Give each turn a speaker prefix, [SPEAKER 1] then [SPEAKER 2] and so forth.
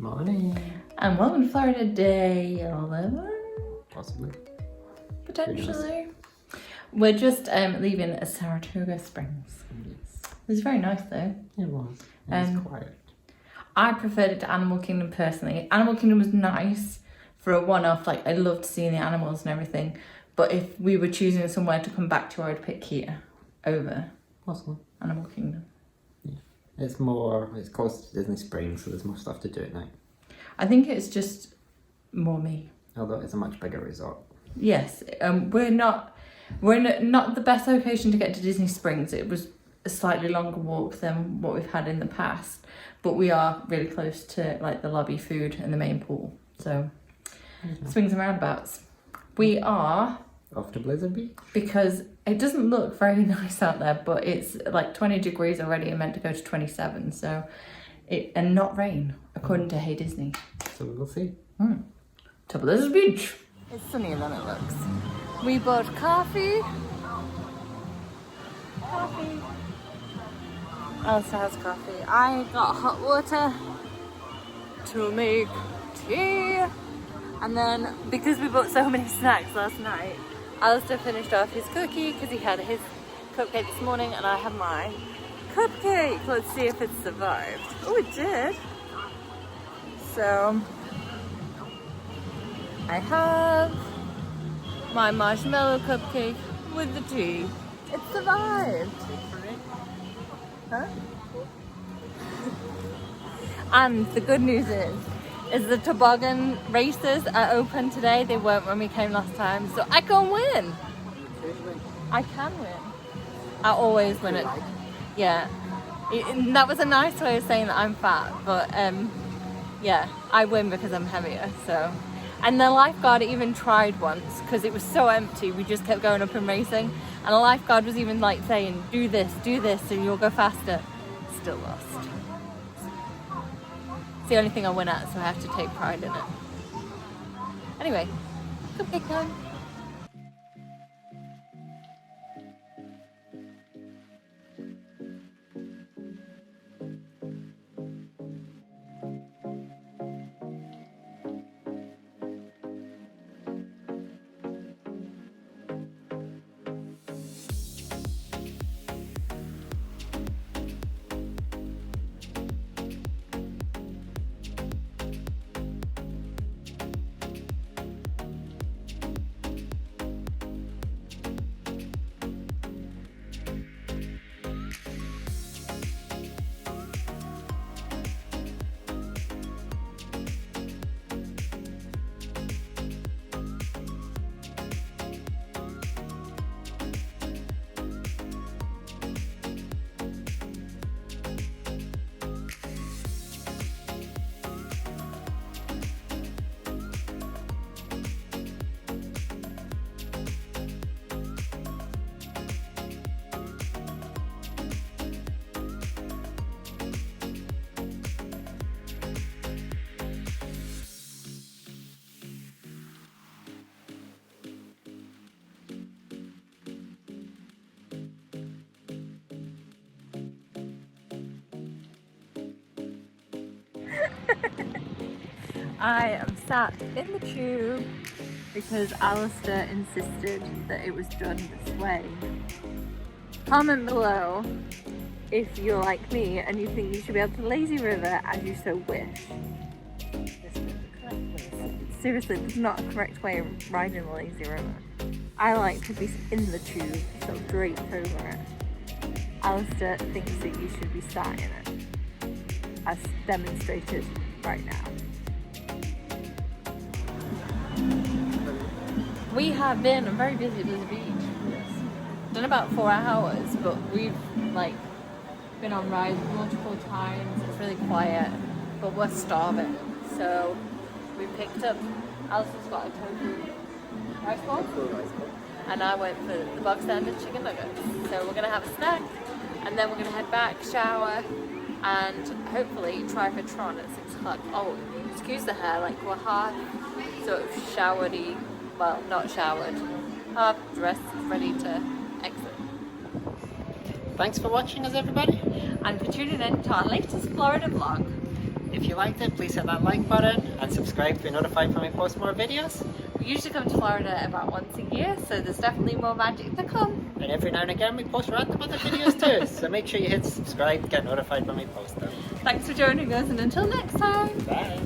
[SPEAKER 1] Morning.
[SPEAKER 2] And welcome to Florida day 11?
[SPEAKER 1] Possibly.
[SPEAKER 2] Potentially. We're just leaving Saratoga Springs.
[SPEAKER 1] Yes.
[SPEAKER 2] It was very nice though.
[SPEAKER 1] It was. It was quiet.
[SPEAKER 2] I preferred it to Animal Kingdom personally. Animal Kingdom was nice for a one-off, like I loved seeing the animals and everything. But if we were choosing somewhere to come back to, I would pick here over
[SPEAKER 1] Possibly.
[SPEAKER 2] Animal Kingdom.
[SPEAKER 1] Yeah. It's close to Disney Springs, so there's more stuff to do at night.
[SPEAKER 2] I think it's just more me.
[SPEAKER 1] Although it's a much bigger resort.
[SPEAKER 2] Yes, we're not the best location to get to Disney Springs. It was a slightly longer walk than what we've had in the past, but we are really close to like the lobby food and the main pool. So swings and roundabouts. We are
[SPEAKER 1] Off to Blizzard Beach.
[SPEAKER 2] because it doesn't look very nice out there, but it's like 20 degrees already and meant to go to 27. So and not rain according to Hey Disney.
[SPEAKER 1] So we'll see.
[SPEAKER 2] To Blizzard Beach. It's sunnier than it looks. We bought coffee. Alistair has coffee. I got hot water to make tea. And then, because we bought so many snacks last night, Alistair finished off his cookie because he had his cupcake this morning and I have my cupcake. Let's see if it survived. Oh, it did. So, I have my marshmallow cupcake with the tea. It survived. Huh? And the good news is the toboggan races are open today. They weren't when we came last time, so I can win. I can win. I always win it. Yeah. That was a nice way of saying that I'm fat, but yeah, I win because I'm heavier, so. And the lifeguard even tried once because it was so empty. We just kept going up and racing. And the lifeguard was even like saying, do this, and you'll go faster. Still lost. It's the only thing I win at, so I have to take pride in it. Anyway, cupcake time. I am sat in the tube because Alistair insisted that it was done this way. Comment below if you're like me and you think you should be able to lazy river as you so wish. This is the correct way. Seriously, there's not a correct way of riding a lazy river. I like to be in the tube, so draped over it. Alistair thinks that you should be sat in it, as demonstrated right now. We have been very busy at Blizzard Beach. Done about 4 hours, but we've like been on rides multiple times. It's really quiet, but we're starving. So we picked up. Alistair's got a tofu rice bowl, and I went for the bog standard chicken nuggets. So we're gonna have a snack, and then we're gonna head back, shower, and hopefully try for Tron at 6 o'clock. Oh, excuse the hair, like we're half sort of showery. Well, not showered, half dressed, ready to exit.
[SPEAKER 1] Thanks for watching us, everybody.
[SPEAKER 2] And for tuning in to our latest Florida vlog. If
[SPEAKER 1] If you liked it, please hit that like button and subscribe to be notified when we post more videos.
[SPEAKER 2] We usually come to Florida about once a year, so there's definitely more magic to come.
[SPEAKER 1] And every now and again we post random other videos too, so make sure you hit subscribe to get notified when we post them.
[SPEAKER 2] Thanks for joining us, and until next time.
[SPEAKER 1] Bye.